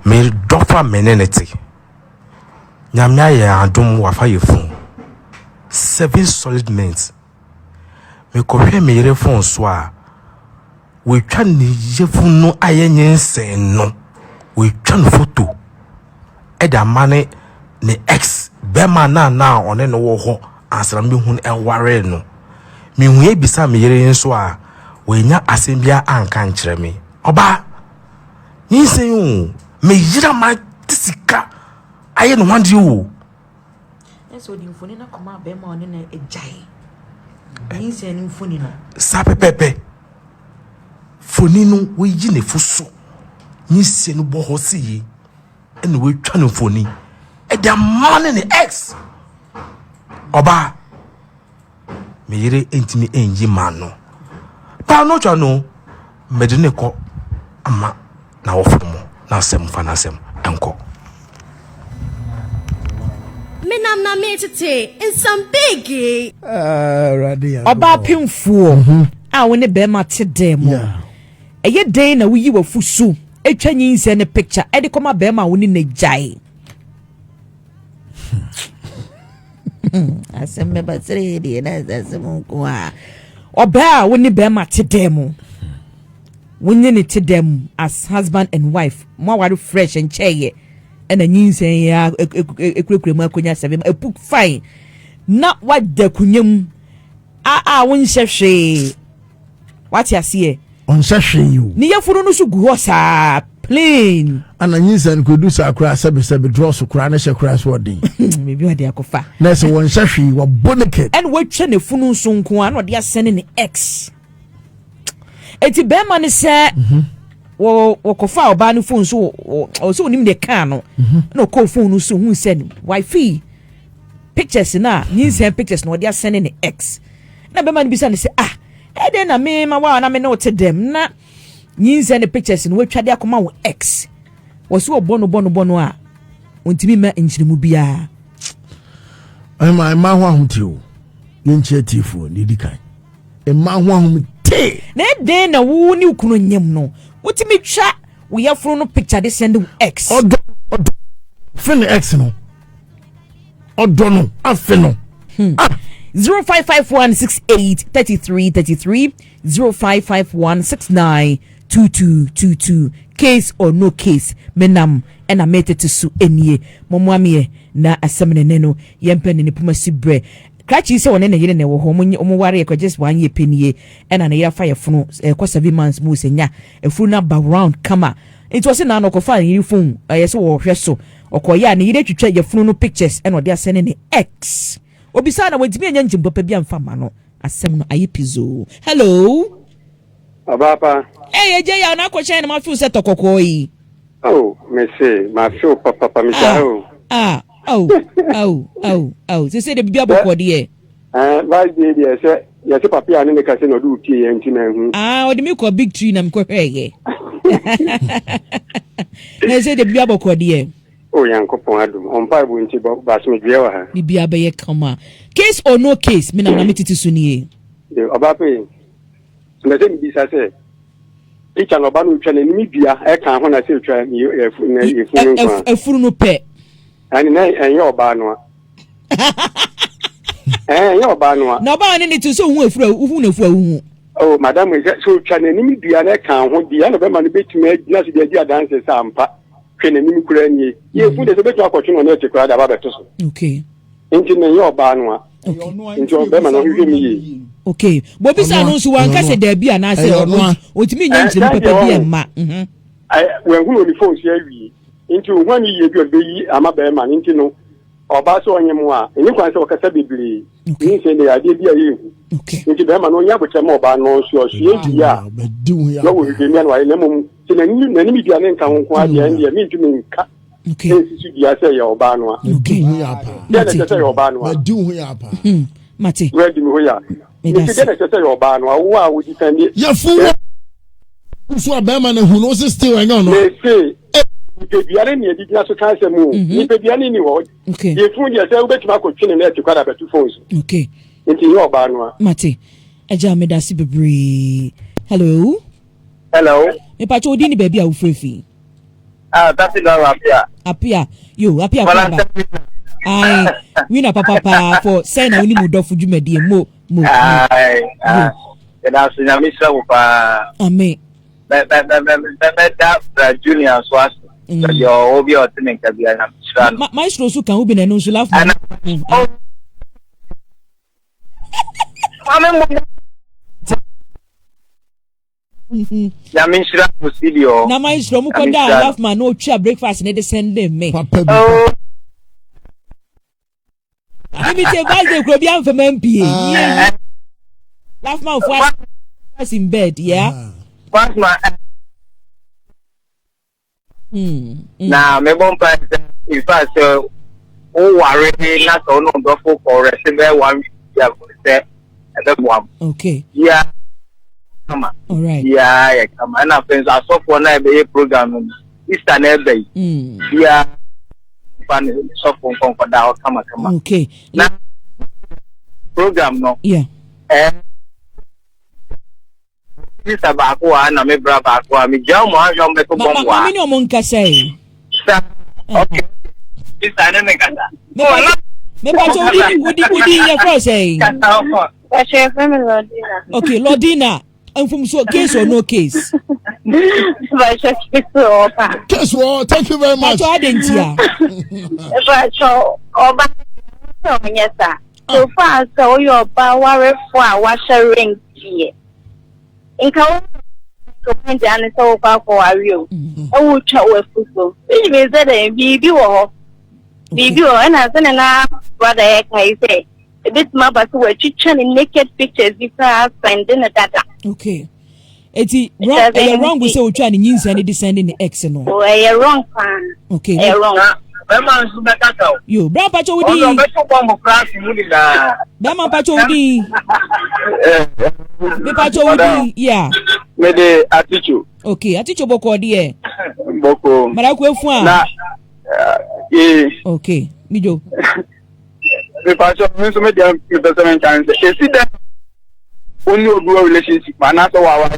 me dofa meneneti nyamya ya adom wafa ye phone 7 solid months me kohwe me yere phone so a we twa ni yefun no ayenyensen no we twa no photo e da mane ne ex be man na one no wo ho ansra me hu enware no me hu ebisa me yere nso a we nya asembia anka nkyere me oba yinsen o me yira ma tisika aye no wande o so the phone na come be ma one na ejai yinsen phone no sa pepepe phone no we yi ne fuso yinsen no bo ho se yi ene we twa no phone e da man ne ex oba me yire entimi enyi man no pa no twa no medine ko ama na wofomo na sem fa na sem enko menam na metete in some big radia oba pemfuo a woni be ma te dem eye dey na wuyi wafusu etwa nyinse ne picture e de koma be ma woni na jai asem me batere de na asem ko a oba woni be ma te dem woni ne te dem as husband and wife mo ware fresh and cheye and a nyinse ya ekurekure mu akonya 7 a book fine na wada kunyam won hwehwe what you see on hwehwe you ni yafuru no so gu ho sa plain ana nyinsa ko du sa kura sebe draw so kura na hwekura so odin maybe wade akofa na so won hwehwe wa boneket and we twa ne funu so nko an ode asene ne ex eti be ma ne se wo kofa oba no phone so o so nim de kan no no call phone no so hu send wifi pictures na nyinsa pictures no ode asene ne ex na be ma ne bisa ne se e de na me ma wa na me no te dem na nyinsa ne pictures no watwa de akoma wo ex wo so bono a ontimi ma enchirimu bia ma ho ahotio yenche tifo ni dikan ma ho ahomte na de na wo ni ukunu nyem no wotimi twa wo yafro no picture de send wo ex odo fin ex no odo no afi no 0551683333 0551692222 case or no case menam ena mete to su enie momwamie na asemne neno yempene ne puma sibre krachi se wona ne yire ne wo ho mo ware ko just 1 year penie ena ne ya fire funu ko 7 months mu senya efuru na background kama it was na no ko fa yiri fun yese wo hwe so okoya ne yire twetwa yefunu no pictures ena ode asene ne ex obisa na wantimi anya njimbo pa bia mfa ma no asem no ayipizo hello abapa eje ya na ko chen na ma feel set okoko yi oh me say ma feel papa me say se de bia bokọ de ba de say ya se papa ane ne ka se no do tie ye nti na hu odi mi ko big tree na me ko hweye na se de bia bokọ de oh yankopon adum on pa bu nti ba so me dwe wa ha bibia be ye kama case or no case me na metiti so ni e abapa me se mi bisa se icha no ba no twa na ni bia e kan ho na se twa ni efuru no pe ani na enye oba no enye oba no na oba ni to so hu efuru na hu oh madam so twa na ni bia na kan ho bia no be ma no betuma na se dia dance sa ampa hwe na ni kura ni ye fu de so betu akotwe no na tekura da ba beto so okay enti na enye oba no enti oba ma no hwe mi ye okay bo bisa no so wan ka se da bia na se ono otimi nya nchiri papa bia ma we hu ni phone se awi enti ohwan ni ye bi obeyi ama ba ma enti no oba so onye mu a eni kwan se okasa bibiri ni se de ade bia ye hu enti ba ma no nya boche ma oba no so so ye bi a no wo de mi anwa na mum ti na ni bia ne nka ho ade an de mi ntumi nka okay esi bia se ya oba no a okay ya na se ya oba no a du hu ya pa mati we di mi ho ya ni se de se ya oba no a wo a wo di kan ni ya fu so ba ma na hu no se still enyo no Bibiane ni edina so kan se mu ni bibiane ni wo ye fun je se ubetuma ko twene na etikwa da betu phones okay nti yo oba no mate eja me da si bebre hello me pa cho di ni baby a wo frefi That's it, Apia. Apia, you, Apia, I win a papa for saying I only moved off with you, my dear. Mo. That's in a mission of Amen. That junior swast. Your hobby or thing can be an my slow can open and no so laugh. Yamishra Musidio. Now my slow can laugh man no chair breakfast and they send them me. Oh, Let me say why they could be for MP. Laugh man was in bed, yeah. what's my now me bon price in fact oh worry not on the full for receive one yeah say one okay yeah come on all right yeah come on na friends I saw for na be program Easter na be yeah fan so for that come on okay now program no yeah Mr. Bakwa na me bra Bakwa me jam mo anjom be to bomwa mama ni omo nka say okay Mr. na me kata me pa to udi ye cross say kata ofo She family Lordina. okay Lordina and from so case or no case Guess what? Thank you very much. so adentia So oba yes sir. So far so your ba worry for our sharing here. In ka when the answer for you. I will chat with football. Which means that bibi wo and as na brother I say a bit more but we're chitching naked pictures before sending a data. okay eti wrong we say we try and yin and descending the x no Oh you're wrong fan. okay You're wrong. Bema su be kata o yo bra pa cho o udi be to bomb class mu ni na bema pa cho udi be pa cho udi yeah me de atichu okay aticho boko die boko mara ku efu a na okay mijo me pa so me so me de me person chance e si dem only oduo relationship na so wa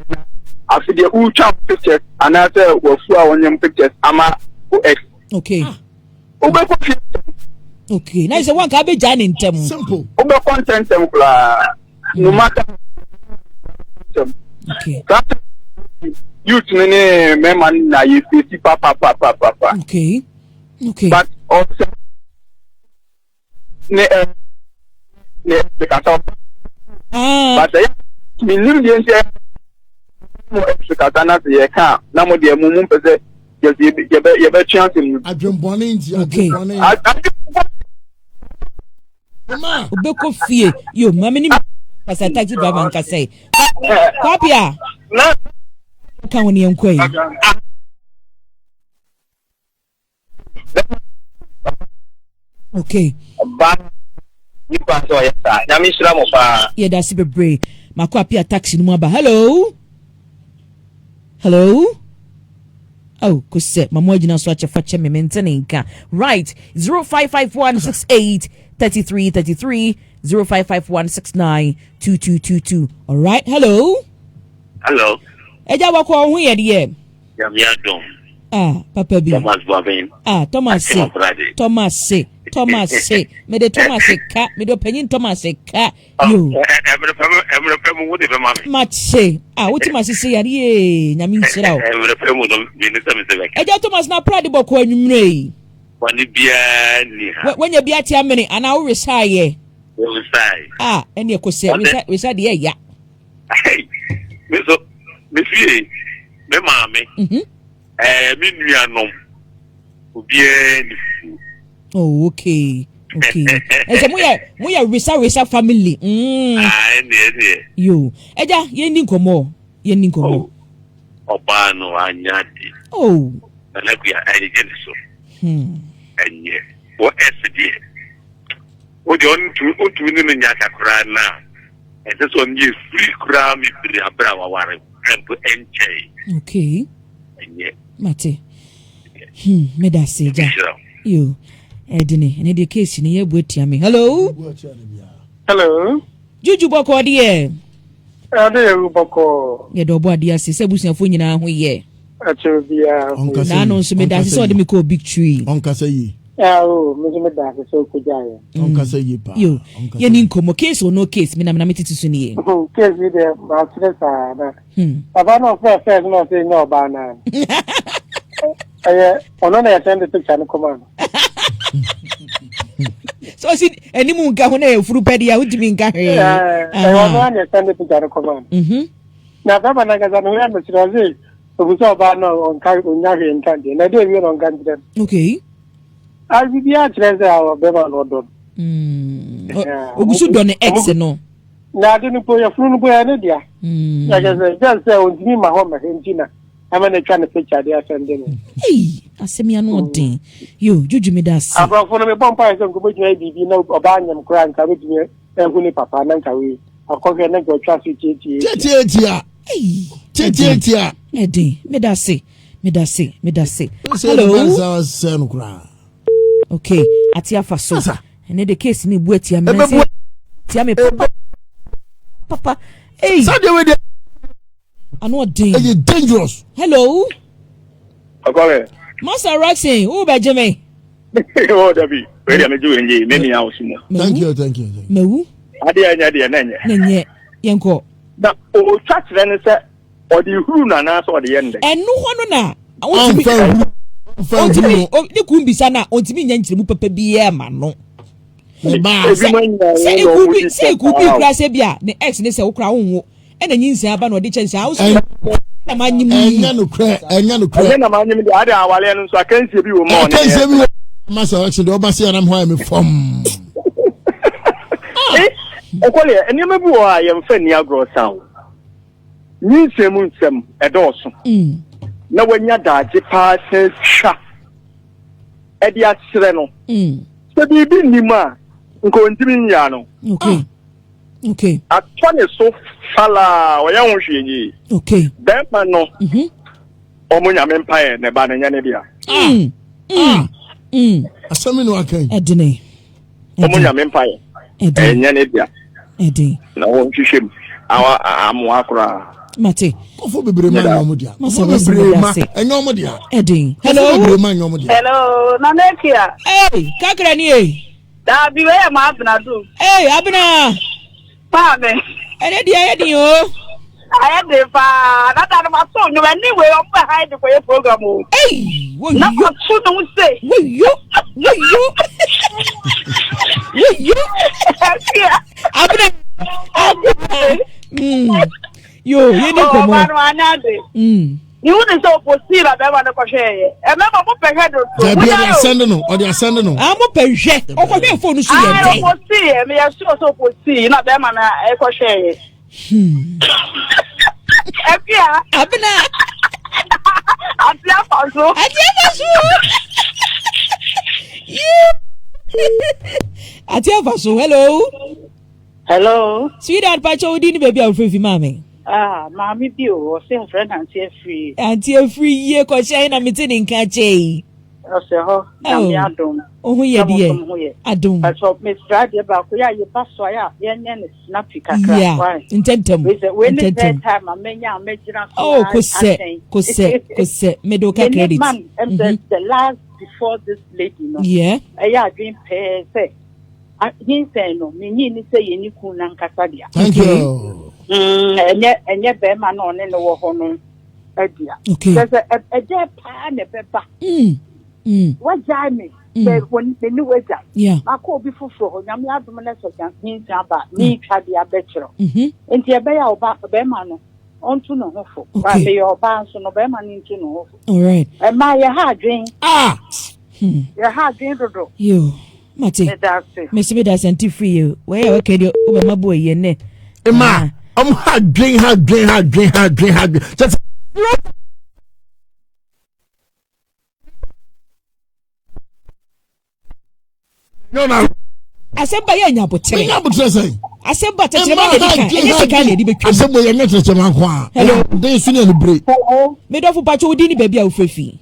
afi de u twa pictures ana say wa fu a wonyam pictures ama ex okay okay na say one ka be jan ntem Simple. ube content em kula no matter okay that youth ne me man na you see papa okay okay but also ne the kata but minimum de nse mo ekata na se ye ka na mo de mumum pese ye be chance mu Adwembone nti okay Mama. obeko fie yo mama ni pasa taxi driver nka say papia na ka woni enkwai okay ba ni pa so ya sa ya mi shira mo pa yeah that's bebre makwa pia taxi no aba hello oh kuse mama agina so acha fache me maintain nka right 0551683333 0551692222 all right hello eja wako hu ye de ya mi adom papa bi Thomas Boabin Thomas me de Thomas ka me do panyin Thomas ka yo emre pemu wo de be ma mache wuti masisi ya ye nyame nsira o emre pemu no bi ne se be eja Thomas na prade boko anwumre yi wani bia ni ha wanya bia ti amene ana wo resaye wo sai ene ekose resa de ya me so me fie me maame me nuanom obie ni fu okay ese mo ya resa family ne yo eja ye ni nkomo oba no anyade na ku ya ai je so enye wo SD o de on tu ni nya kakra na e de so ni free kra mi bi abra wa ware empo enche okay enye mate me da seja yo edini ene de case ni ye buatia me hello juju boko de ade boko ye do bo ade ase se busuafo nyina ho ye Acho bia. Na no so me da so de me call big tree. Onka say yi. Oh, me da so ko jaye. Onka say yi pa. Yo, ye ni nkomo case or no case, me na metete so ni. Case with the master na. Baba no fair no say no ba na. Ono na send the picture no come. So see any mu nka ho na e furu pedi a udimi nka he. Ono na send the picture no come. Na baba na gaza no ya no sirazi. Obuso ba no onka onya he nka de. Na de wi no nka de. Okay. As we are treasure our beba no do. Ogusu do ne ex no. Na de no po ya furu no po ya ne dia. Ya just say on me ma ho ma hentina. Ama na twa ne picture de asende no. Hey, asemi anu odin. Yo, juju me das. Abro me bompa so ko bojina bibi na oba nyam kra nka betumi ehu ni papa na nka we. Akoge na go twa so tietie. Tietie. Hey, tietie. Edin, me dase. Hello. Okay, atia faso. And the case ni buetia me. Tia me papa. Hey. I know ding. Are you dangerous? Hello. Akole. Master Roxy, who be Jimmy? Oh, Dabi. Where am I doing? Many hours more. Thank you. No. Adia. Nenye. Yenko. Na o chat then say or the who na na so the end. And no one na. I want to be Ontimi ni kumbisa na ontimi nya nkyeremu papa biye ma no. Say kubi kura se bia ne ex ne se wo kura wonwo e na nyinsa aba na odi chense house na manyim enya no kra na manyim de ada awale no so akanse bi wo mo ne akanse bi masa action de oba se na mo ha me fom okole enema bi wo a yemfa ni agro sound nyinsemu nsem edoso na wanya daje pa se sha e dia sire no se bi nima nko ntimi nya no okay atwane so fala oya wonhwe yi okay dem no omunya mempae ne ba na nya ne dia asami no akan edine omunya mempae nya ne dia na wonhwehwem awa amwakura Mate. Kofo bebre ma nyomodia. Enyomodia. Edin. Hello. Bebre ma nyomodia. Hello, Nanekia. Hey, kakra ni e. Da bi we ma abna do. Hey, abna. Pa me. Ene dia yedin o. Aye de pa. Na da ma so nyu ani we o pa hide for your program o. Hey, wo yo. Na ko so no say. Wo yo. Abna. Yo, you need to know. You wouldn't so proceed at them and the crochet. And remember, what the head or the ascendant. I'm a pension. Oh, my phone is I don't see him. We are so proceed, not them and a crochet. Abna. Hello. Sweetheart, Pacho, didn't baby out for mommy. Mammy Bio, say friend and say free. Auntie free year, cause I am meeting in Catchay. Oh, yeah, dear. I don't. But what Miss Raddy about you pass wire, young and snappy. Yeah, intentum. When the time I may oh, Cosette, Medoka credit. The last before this lady, yeah, I dream pay say. He say no, me ni say any kunan kasadia. Thank you. And yet, them are on in the war on idea. Okay. There's a dead pan a pepper. What Jamie? When the new weather. Yeah. I call before for Yamia Dominus of Yankins about me, Chadia Betcher. And the Abaya about the Bemano on to no hopeful. But your bounce on the Beman into no. All right. And my hard drink. Your hard drink. You. Mate, Mr. Medas and tea free you. Where okay, you over my boy, ye ne. Emma, I'm hard drink. Just no. I said, by any opportunity. I said, but I said, boy, you're not a man. Hello, they soon in the break. Made off about your dinner, baby, out for fee.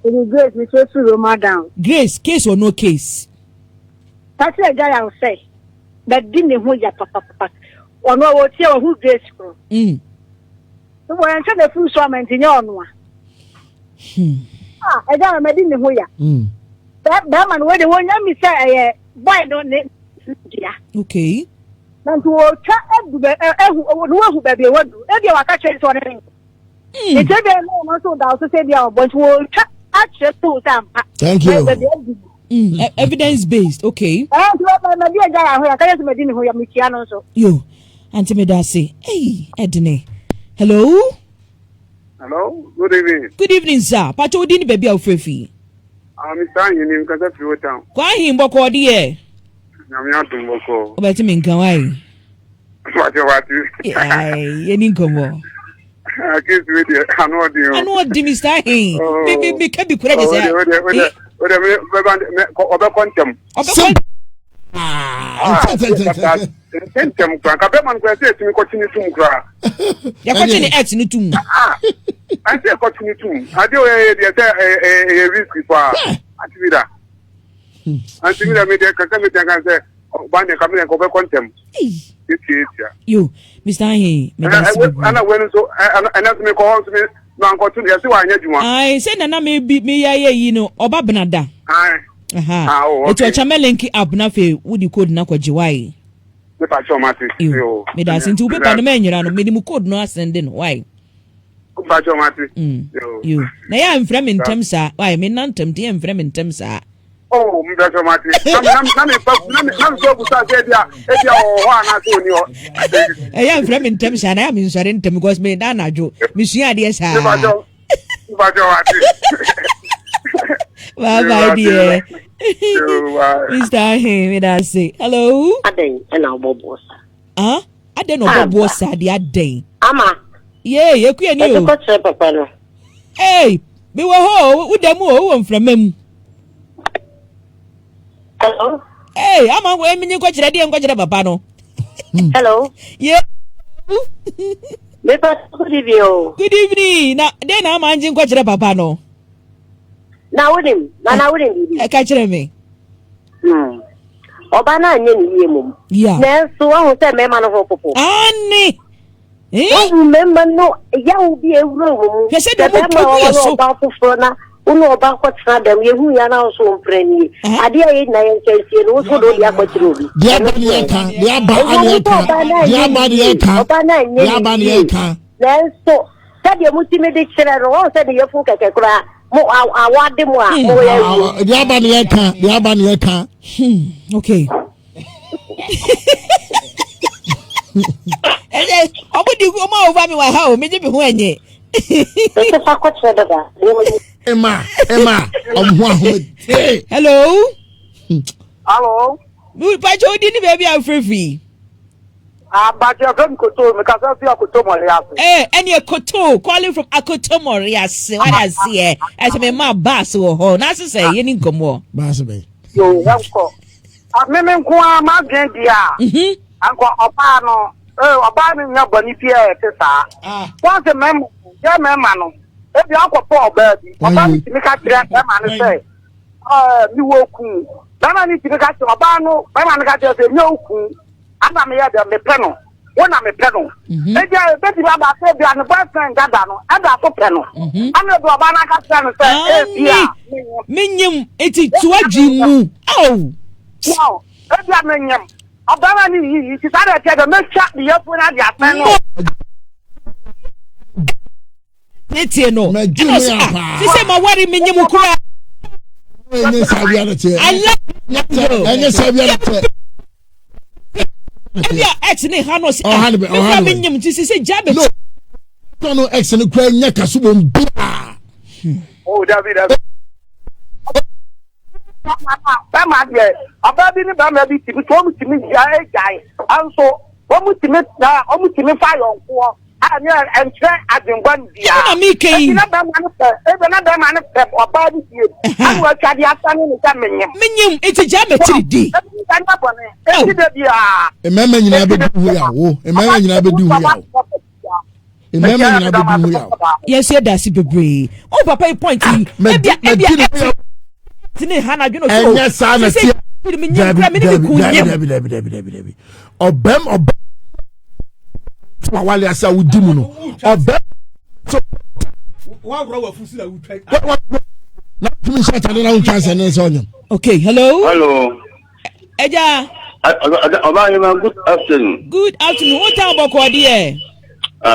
It is great, we first to madam. Grace, case or no case. That's a guy I'll say. That didn't hold your papa. Or no, what's your who graceful. So when I said the full summon in your one. I don't know in the Hoya. That man, where the one you say, why don't they? Okay. And to chat who baby, what do you catch it on anything? It's a very long so down to say, but we'll chat at two time. Thank you. Evidence based, okay. My dear guy, I can't imagine who you're Michiano. Yo, Auntie Medasi. Hey, Edne. Hello? Hello, good evening. Good evening, sir. Pacho dini baby of Frefi. I'm saying you name because of town. Kwa him boko die. I'm not to Boko. Obeti minkawai. What you? Ay, any come. I can't read it. I know you. I know the Mr. Hey. Me can be correct. Oba quantum. Quantum, Kabeman graduate to continue to cry. You're watching the ads in the tomb. I say continue to. I do a risk for Antivida. Antivida made a catamity and say, one coming and go quantum. You, Mr. Hey. And I went so, and that's me call to me. I said, Nana may be me, you know, Oba Benada. Aha. It's a chamelinki up nafe, would you code Nako Jiwai? You made us into paper the man, you know, minimum code no ascending. Why? You. Now I am from in terms, why, I mean, non tempty and from in terms. Oh, Mr. Martin. I am from in terms, and I am in certain terms because me Dana Joe, Monsieur Diaz. Bye, dear. Mr. Hey, I say hello. I didn't know boss. Huh? I don't know what boss said the other day. Ama. Yeah, you can you. Hey, we were home with them all from him. Hello. Hey, I'm a woman you got ready and got a papa. Hello. Yeah. Good evening. Good evening. Now, then I'm managing got a papa. No. Now with him. Now with him. I catch me. Obana and yeah. Then so I will say, Mamma of Popo. Annie. Eh? Remember, no, will be a room. You said that about Uno about what's not them, you are now so friendly. I dare it, and Chelsea, and also do the opportunity. Then so, said your multimedia channel, or said your folk at a cry. More, I want them more. Okay. I would you go more over me? How many people when ye? Emma, hello. Hello. You patch your dinner, baby, I'm free. But you're going to tell me because I feel Akotomorias. Eh, and you're Koto calling from Akotomorias. What I see, as a man, bass or horn, as I say, you need go more. Bassabay. You have got a memon qua Magendia. Uncle Opano, Obama, your Bonifia, Tessa. Once a member, your man. If you are poor baby, Obama to make a dress, and say, you will cool. Then need to make a Obano, Bama got just a no cool. I'm a panel. One I'm a panel. Maybe I bet you about said you are the boyfriend, Gadano, and that's a panel. I'm not Obama can say, Minium, it is to a Jim. Oh, no, if you are Minium. Obama, you decided to the most shot the up when I got panel. It's no. This is my worry, Minium. I love you. Ebia ex ni hanos Minium to say jab no ex ni kwa nyaka so bom bia. Oh David Bama de ababi ni bama bi ti so mu ti mi jai anso wo mu ti mi na o mu ti mi fa yonko ani enche adengwan bia na mi kai na bama no pe e na bama no pe obabi ti an wa twade asane ni ka Minium eti jam etiri Emema nyina be du ya wo. Emema nyina be du ya wo. Emema nyina be du ya wo. Yes, you da si bebre. Oh papa point yi. Ebia tini hana dweno so. Enya sa na ti. Dabi. Obem wale asa wudi mu no. Obem so Okay, hello. Hello. Eja. Good afternoon. Good afternoon. What time about Kwadia?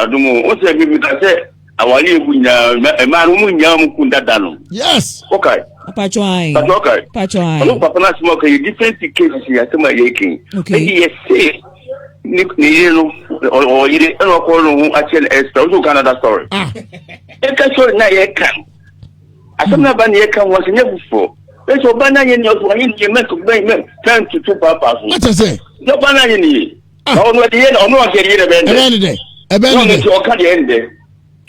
Dumo, what's the give me that say? Awali bunya man munya mukunda dano. Yes. Okay. Pachwai. Okay. Pachwai. Hello, Papa na smoke different cases here to my yaking. Okay. Yes, say ni or you don't call actual extra to Canada story. E ka so na ye kan. Asomna ban ye kan was never before. So banana in your make time to 2 papas. What I say? No banana in no, no, the end or no, get it a band.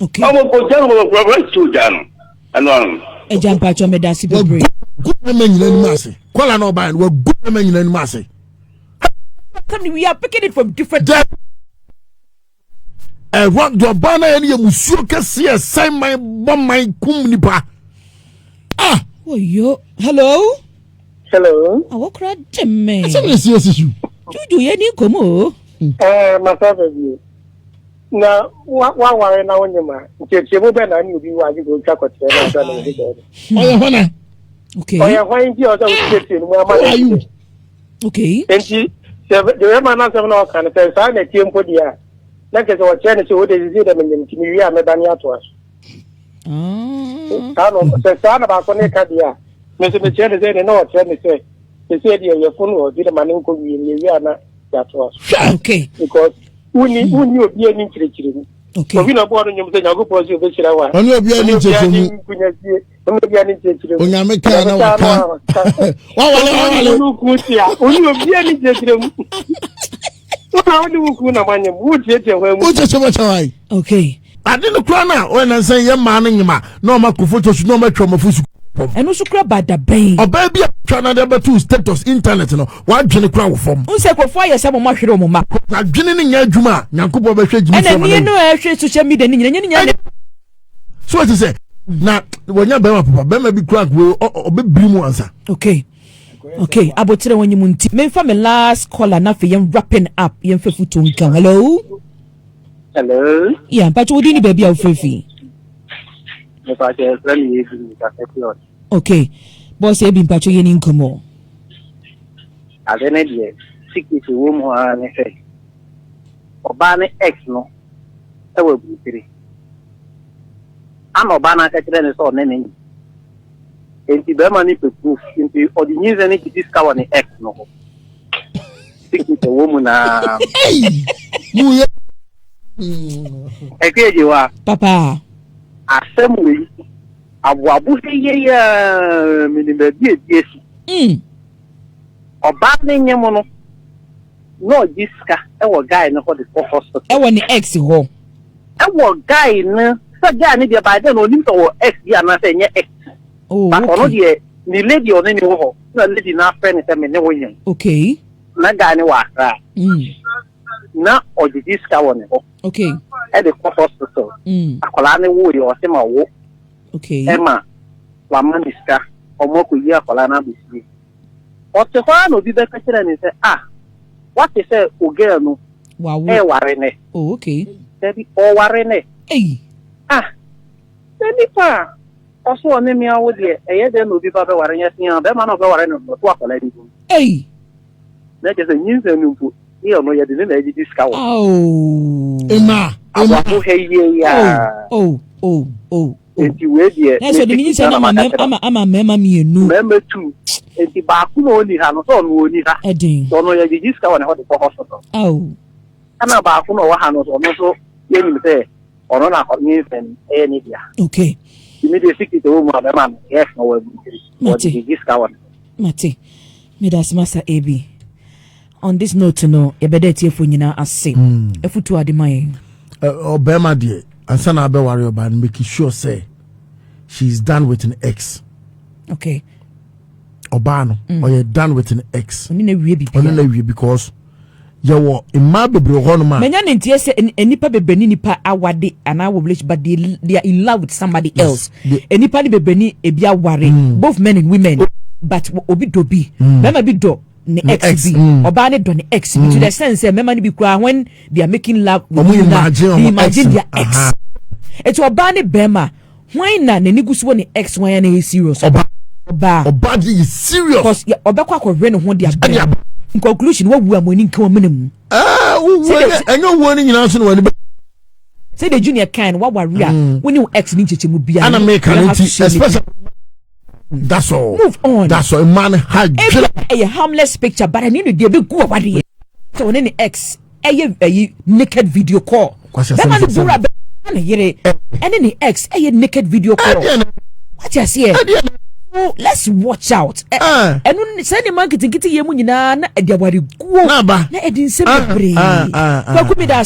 Okay. I will go down with to down. And a jump at your medasi. Good women in Massey. Quala no band were good women in Massey. We are picking it from different. What do a banner and you musuka see a sign my bomb my kumnipa. Ah. Oh, yo. Hello? Hello? I walk right to me. That's a serious issue. Do you any come? My father, now, what are now in your mind? If you move and you be why you go chocolate. Okay. I find you are you. Okay. And she, the man has no kind of sign a team for the year. Like as our channel, so they see them in the community and Medania to us. Son about Connecadia. Mr. Michel is any no, tell me say. They said your phone was the man in Kogiana that was. Okay. Because who knew be an interesting. Okay. So we know what you say, I go for you, which I want. Only be an interesting. Only be an interesting. When you make a okay. I didn't cry now when I say your man in ma no ma photos no ma trauma fusu and also cry bad the bain or baby trying to two status internet no what jini crowd from who say for 4 years am ma hwere mo ma na jini nya adwuma nyankobo be hwe jini and you know hwe social media ni nya so what you say na wonya be ma papa be ma bi crack we obebiri mu ansa okay okay abotire wonyi mu nti me fa me last caller na fe yem wrapping up yem fe futu nkan hello. Hello. Yeah, but what do you need, baby? I'll free. Okay. Boss, you've been patching in Como. I don't know. Sick is a woman, I say. Obana X no. I will be free. I'm Obana Catherine or Nenny. And the Bermani proof into or the news and it discover the X no. Sick is a woman. Ekejiwa papa assembly abuabu ye minimum die oba nyemo no diska e wo guy no for the hospital e wo ni ex ho e wo guy no so guy ni dia ba de no nim so ex dia na se nye ex but ono die ni lady ono ni ho na lady na friend se me ne wo yin okay na guy ni wa ra na o di diska won ho okay at the hospital akola ne wo yo se ma wo okay ema wa maniska omo ko yi akola na bisi o te kwa no bi be ka kire ni se what is say o girl no wa wo ware ne oh okay debi o ware ne debi pa o so ne mi awo de eye de no bi ba be ware nya sin be ma no be ware no to akola ni na je se nyin se nu pu you know you didn't edit this cow. Oh. Emma. Oh. And you wait here. That's what the minister I'm a member me no. Member 2. And the back no only have no only ha. So no you this cow and how the hospital. Oh. I'm about no one no so you say or no na and any dia. Okay. You need to stick to woman man. Yes no way. This cow. Mate. Me das masa AB. On this note, no, a better tea for you as if you are the mind. Obama, dear, and son, I'll be worried about making sure, say, she's done with an ex. Okay. Obano, or you're done with an ex. Only because you were in my baby, one man. Many any paper nipa awade and I will believe, but they are in love with somebody else. Any party beni ebia worry, both men and women, but obi dobi, mama be do. Ne ex be oba ne do ne ex to the sense member be kura when they are making love with you, they imagine their ex it's oba ne bema why na n'ani gu so wɔ ne ex why na yɛ serious Oba is serious because obekwa akɔhwɛ ne ho de abɛ in conclusion what wu amoni nka wɔn mu ɛnyɛ wo ni nyina so no wani say the junior kind what were when you ex ni cheche mu bia ana make an especially that's all move on that's all man had a harmless picture but I need to be go over there so when the ex a naked video call that man bura be na yere and the ex a naked video call what you see let's watch out and send the marketing get ye mu nyina na e dia wari go na e din se bebre ko ku mi da